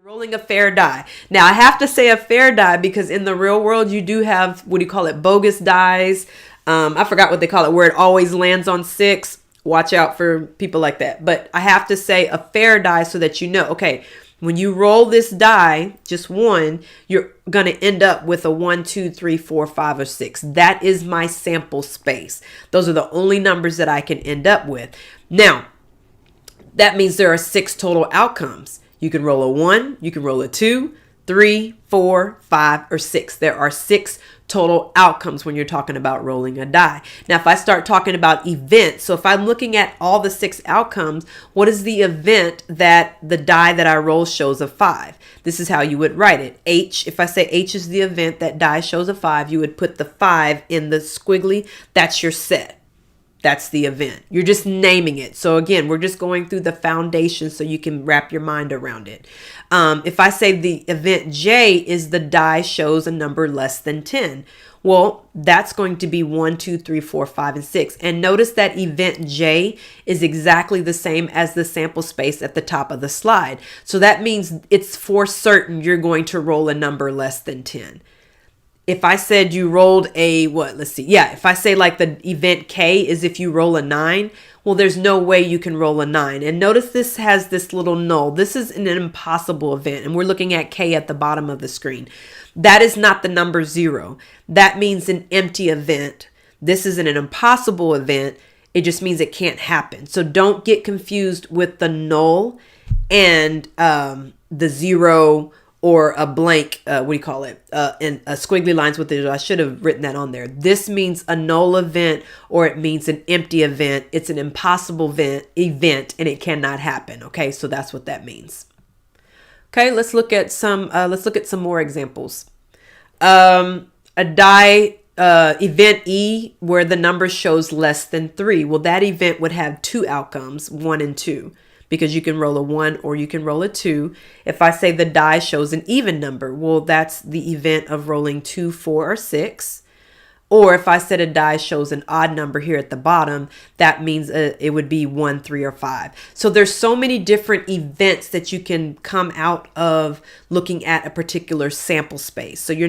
Rolling a fair die. Now, I have to say a fair die because in the real world, you do have, what do you call it, bogus dies. I forgot what they call it, where it always lands on 6. Watch out for people like that. But I have to say a fair die so that you know, okay, when you roll this die, just one, you're going to end up with a 1, 2, 3, 4, 5, or 6. That is my sample space. Those are the only numbers that I can end up with. Now, that means there are 6 total outcomes. You can roll a 1, you can roll a 2, 3, 4, 5, or 6. There are 6 total outcomes when you're talking about rolling a die. Now, if I start talking about events, so if I'm looking at all the 6 outcomes, what is the event that the die that I roll shows a 5? This is how you would write it. H, if I say H is the event that die shows a 5, you would put the 5 in the squiggly. That's your set. That's the event. You're just naming it. So again, we're just going through the foundation so you can wrap your mind around it. If I say the event J is the die shows a number less than 10, well, that's going to be 1, 2, 3, 4, 5, and 6. And notice that event J is exactly the same as the sample space at the top of the slide. So that means it's for certain you're going to roll a number less than 10. If I said you rolled a, let's see. Yeah, if I say like the event K is if you roll a 9, well, there's no way you can roll a 9. And notice this has this little null. This is an impossible event. And we're looking at K at the bottom of the screen. That is not the number 0. That means an empty event. This is an impossible event. It just means it can't happen. So don't get confused with the null and the 0 or a blank, and a squiggly lines with it. I should have written that on there. This means a null event or it means an empty event. It's an impossible event and it cannot happen. Okay, so that's what that means. Okay, let's look at some more examples. A die event E where the number shows less than 3. Well, that event would have 2 outcomes, 1 and 2. Because you can roll a 1 or you can roll a 2. If I say the die shows an even number, well, that's the event of rolling 2, 4, or 6. Or if I said a die shows an odd number here at the bottom, that means it would be 1, 3, or 5. So there's so many different events that you can come out of looking at a particular sample space. So you're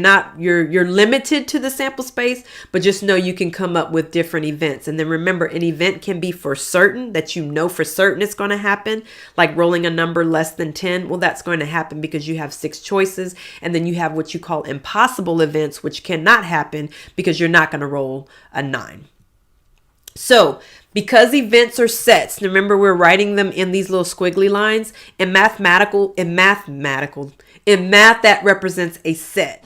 limited to the sample space, but just know you can come up with different events. And then remember, an event can be for certain, that you know for certain it's going to happen, like rolling a number less than 10. Well, that's going to happen because you have 6 choices. And then you have what you call impossible events, which cannot happen because you're not going to roll a 9. So because events are sets, remember we're writing them in these little squiggly lines. In math, that represents a set.